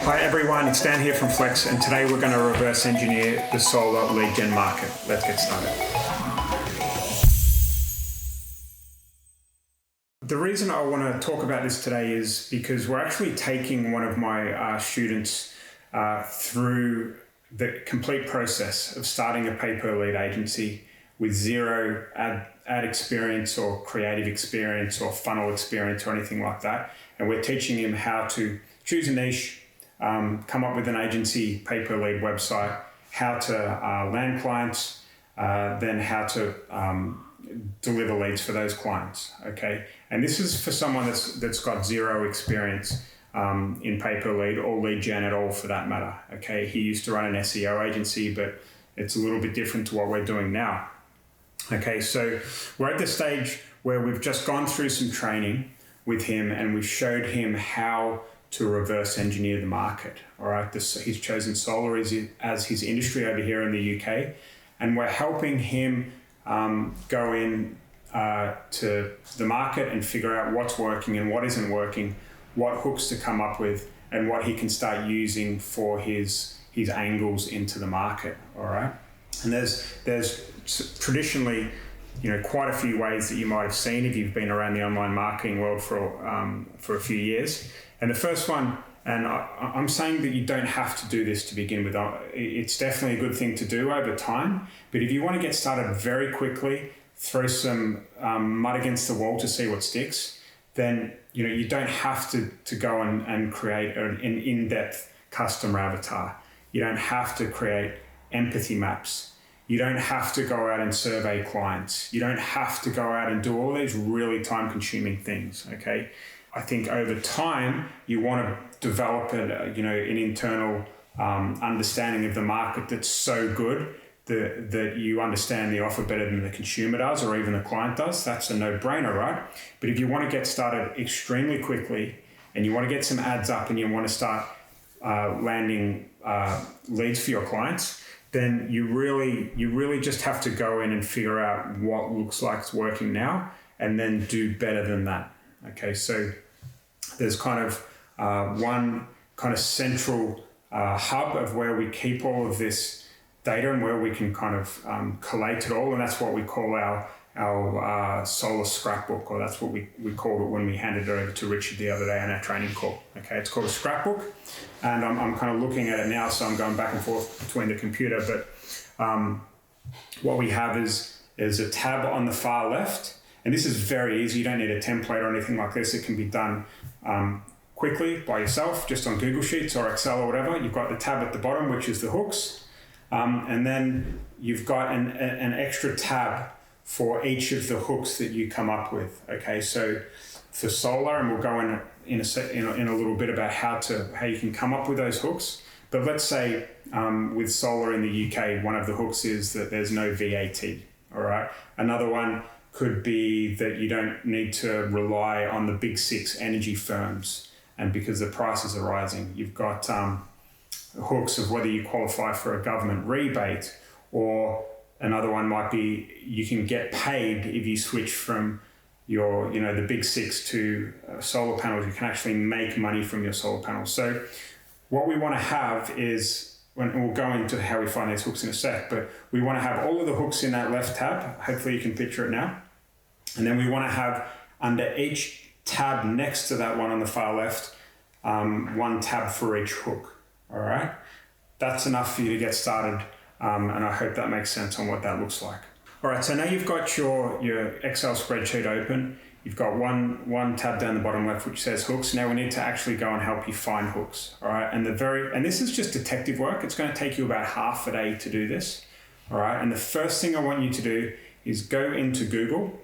Hi everyone, it's Dan here from Flex, and today we're going to reverse engineer the solar lead gen market. Let's get started. The reason I want to talk about this today is because we're actually taking one of my students through the complete process of starting a pay-per-lead agency with zero ad experience or creative experience or funnel experience or anything like that. And we're teaching him how to choose a niche, come up with an agency pay-per-lead website, how to land clients, then how to deliver leads for those clients, okay? And this is for someone that's got zero experience in pay-per-lead or lead gen at all for that matter, okay? He used to run an SEO agency, but it's a little bit different to what we're doing now. Okay, so we're at the stage where we've just gone through some training with him and we've showed him how to reverse engineer the market, all right? He's chosen solar as his industry over here in the UK, and we're helping him go in to the market and figure out what's working and what isn't working, what hooks to come up with, and what he can start using for his angles into the market, all right? And there's traditionally, quite a few ways that you might have seen if you've been around the online marketing world for a few years. And the first one, and I'm saying that you don't have to do this to begin with. It's definitely a good thing to do over time. But if you want to get started very quickly, throw some mud against the wall to see what sticks, then you don't have to go and create an in-depth customer avatar. You don't have to create empathy maps. You don't have to go out and survey clients. You don't have to go out and do all these really time-consuming things, okay? I think over time, you want to develop an internal understanding of the market that's so good that you understand the offer better than the consumer does or even the client does. That's a no-brainer, right? But if you want to get started extremely quickly and you want to get some ads up and you want to start landing leads for your clients, then you really just have to go in and figure out what looks like it's working now and then do better than that. Okay, so there's kind of one kind of central hub of where we keep all of this data and where we can kind of collate it all, and that's what we call our solar scrapbook, or that's what we called it when we handed it over to Richard the other day on our training call. Okay, it's called a scrapbook, and I'm kind of looking at it now, so I'm going back and forth between the computer, but what we have is a tab on the far left, and this is very easy. You don't need a template or anything like this. It can be done quickly by yourself, just on Google Sheets or Excel or whatever. You've got the tab at the bottom, which is the hooks, and then you've got an extra tab for each of the hooks that you come up with. Okay, so for solar, and we'll go in a little bit about how you can come up with those hooks. But let's say with solar in the UK, one of the hooks is that there's no VAT. All right. Another one could be that you don't need to rely on the big six energy firms, and because the prices are rising, you've got hooks of whether you qualify for a government rebate, or another one might be you can get paid if you switch from your, the big six to solar panels. You can actually make money from your solar panels. So what we want to have is, and we'll go into how we find these hooks in a sec, but we want to have all of the hooks in that left tab. Hopefully you can picture it now. And then we want to have under each tab next to that one on the far left, one tab for each hook. All right. That's enough for you to get started. And I hope that makes sense on what that looks like. All right, so now you've got your Excel spreadsheet open. You've got one tab down the bottom left which says hooks. Now we need to actually go and help you find hooks. All right, and this is just detective work. It's going to take you about half a day to do this. All right, and the first thing I want you to do is go into Google,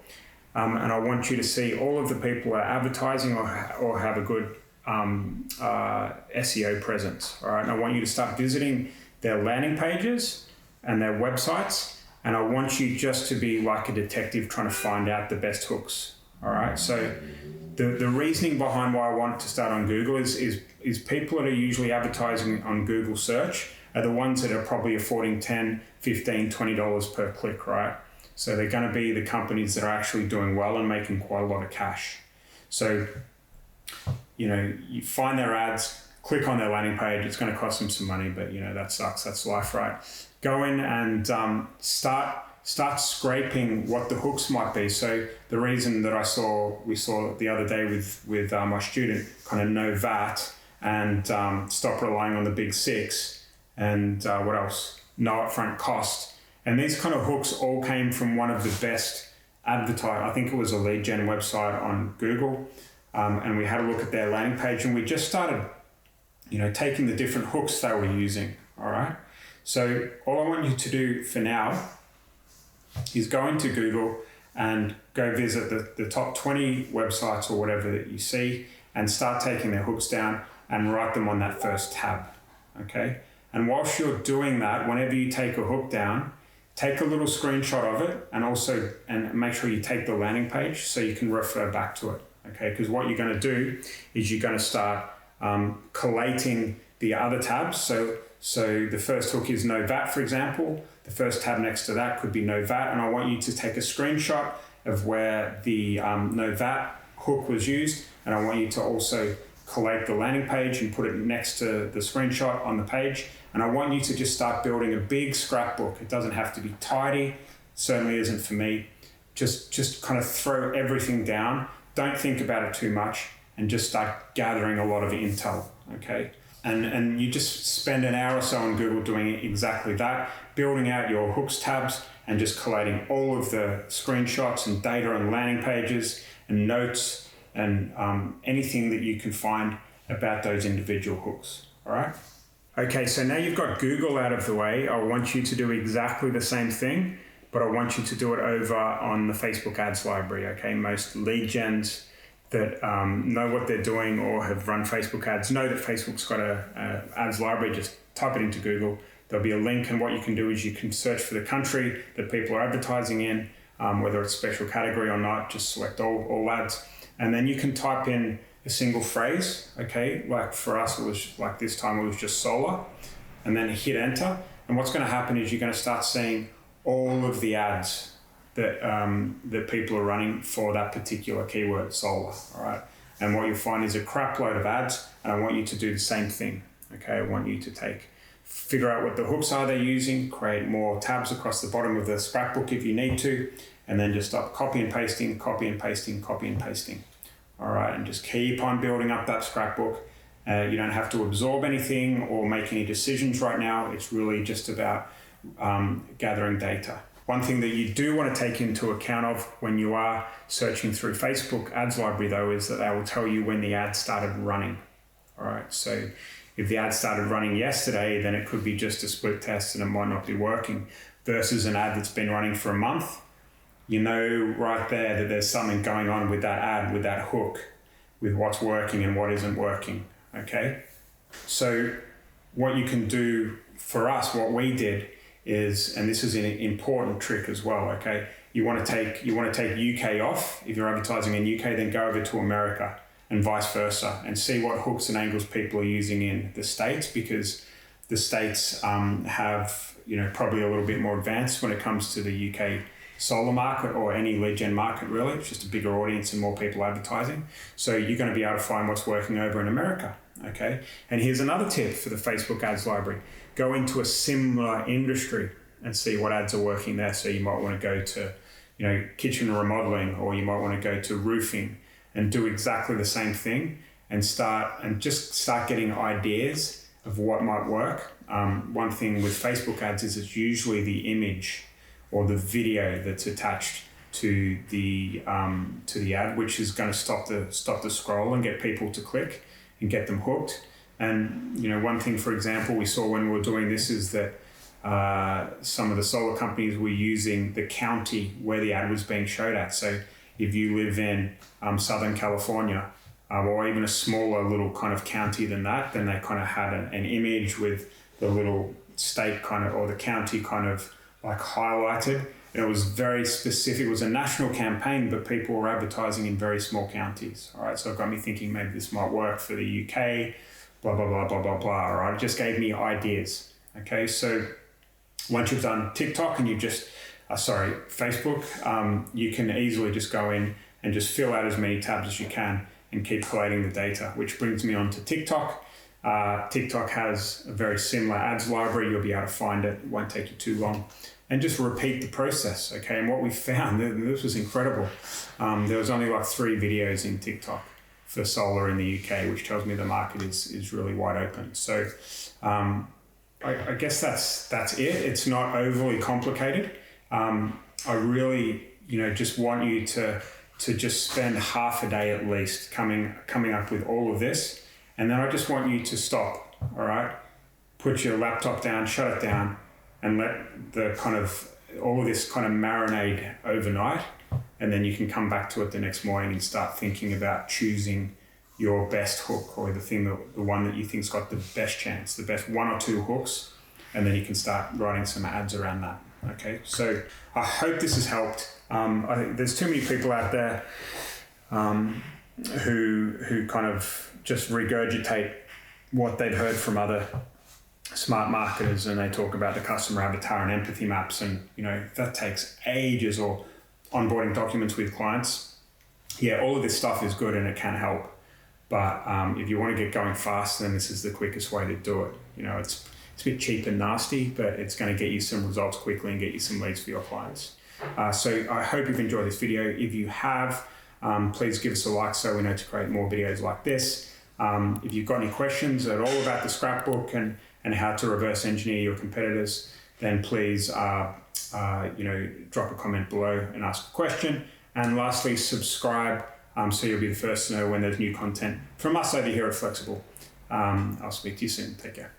and I want you to see all of the people that are advertising or have a good SEO presence. All right, and I want you to start visiting their landing pages and their websites, and I want you just to be like a detective trying to find out the best hooks. All right, so the reasoning behind why I want to start on Google is people that are usually advertising on Google search are the ones that are probably affording $10, $15, $20 per click, right? So they're going to be the companies that are actually doing well and making quite a lot of cash. So, you find their ads, click on their landing page. It's going to cost them some money, but that sucks. That's life, right? Go in and start scraping what the hooks might be. So the reason that we saw the other day with my student, kind of no VAT and stop relying on the big six, and what else? No upfront cost. And these kind of hooks all came from one of the best I think it was a lead gen website on Google. And we had a look at their landing page, and we just started, taking the different hooks they were using. All right. So all I want you to do for now is go into Google and go visit the top 20 websites or whatever that you see, and start taking their hooks down and write them on that first tab. Okay. And whilst you're doing that, whenever you take a hook down, take a little screenshot of it, and make sure you take the landing page so you can refer back to it. Okay, because what you're going to do is you're going to start collating the other tabs. So the first hook is no VAT, for example. The first tab next to that could be no VAT, and I want you to take a screenshot of where the no VAT hook was used, and I want you to also collate the landing page and put it next to the screenshot on the page. And I want you to just start building a big scrapbook. It doesn't have to be tidy, certainly isn't for me. Just kind of throw everything down. Don't think about it too much, and just start gathering a lot of intel, okay? And you just spend an hour or so on Google doing exactly that, building out your hooks tabs and just collating all of the screenshots and data and landing pages and notes and anything that you can find about those individual hooks, all right? Okay, so now you've got Google out of the way. I want you to do exactly the same thing, but I want you to do it over on the Facebook ads library, okay? Most lead gens that know what they're doing or have run Facebook ads know that Facebook's got a ads library. Just type it into Google. There'll be a link, and what you can do is you can search for the country that people are advertising in, whether it's special category or not, just select all ads. And then you can type in a single phrase, okay? Like for us, it was like this time it was just solar, and then hit enter. And what's going to happen is you're going to start seeing all of the ads that people are running for that particular keyword, solar, all right? And what you'll find is a crap load of ads, and I want you to do the same thing, okay? I want you to figure out what the hooks are they're using, create more tabs across the bottom of the scrapbook if you need to, and then just start copy and pasting, copy and pasting, copy and pasting. All right, and just keep on building up that scrapbook. You don't have to absorb anything or make any decisions right now. It's really just about gathering data. One thing that you do want to take into account of when you are searching through Facebook ads library, though, is that they will tell you when the ad started running. All right, so if the ad started running yesterday, then it could be just a split test and it might not be working, versus an ad that's been running for a month. You know right there that there's something going on with that ad, with that hook, with what's working and what isn't working, okay? So what you can do for us, what we did is, and this is an important trick as well, okay? You want to take UK off. If you're advertising in UK, then go over to America and vice versa, and see what hooks and angles people are using in the States, because the States have, probably a little bit more advanced when it comes to the UK solar market, or any lead gen market really. It's just a bigger audience and more people advertising. So you're going to be able to find what's working over in America, okay? And here's another tip for the Facebook ads library. Go into a similar industry and see what ads are working there. So you might want to go to, kitchen remodeling, or you might want to go to roofing and do exactly the same thing, and start getting ideas of what might work. One thing with Facebook ads is it's usually the image or the video that's attached to the ad, which is going to stop the scroll and get people to click and get them hooked. And one thing, for example, we saw when we were doing this is that some of the solar companies were using the county where the ad was being showed at. So if you live in Southern California, or even a smaller little kind of county than that, then they kind of had an image with the little state kind of, or the county kind of like highlighted. And it was very specific. It was a national campaign, but people were advertising in very small counties. All right, so it got me thinking maybe this might work for the UK, blah, blah, blah, blah, blah, blah. All right, it just gave me ideas. Okay, so once you've done TikTok and Facebook, you can easily just go in and just fill out as many tabs as you can and keep collating the data, which brings me on to TikTok. TikTok has a very similar ads library. You'll be able to find it. It won't take you too long. And just repeat the process, okay? And what we found, this was incredible. There was only like 3 videos in TikTok for solar in the UK, which tells me the market is really wide open. So I guess that's it. It's not overly complicated. I really, just want you to just spend half a day at least coming up with all of this. And then I just want you to stop, all right? Put your laptop down, shut it down, and let all of this kind of marinate overnight. And then you can come back to it the next morning and start thinking about choosing your best hook, or the one that you think's got the best chance, the best 1 or 2 hooks. And then you can start writing some ads around that. Okay, so I hope this has helped. I think there's too many people out there who kind of just regurgitate what they'd heard from other smart marketers, and they talk about the customer avatar and empathy maps, and that takes ages, or onboarding documents with clients. Yeah, all of this stuff is good and it can help, but if you want to get going fast, then this is the quickest way to do it. It's a bit cheap and nasty, but it's going to get you some results quickly and get you some leads for your clients. So I hope you've enjoyed this video. If you have, please give us a like so we know to create more videos like this. If you've got any questions at all about the scrapbook and how to reverse engineer your competitors, then please drop a comment below and ask a question. And lastly, subscribe so you'll be the first to know when there's new content from us over here at Flexxable. I'll speak to you soon. Take care.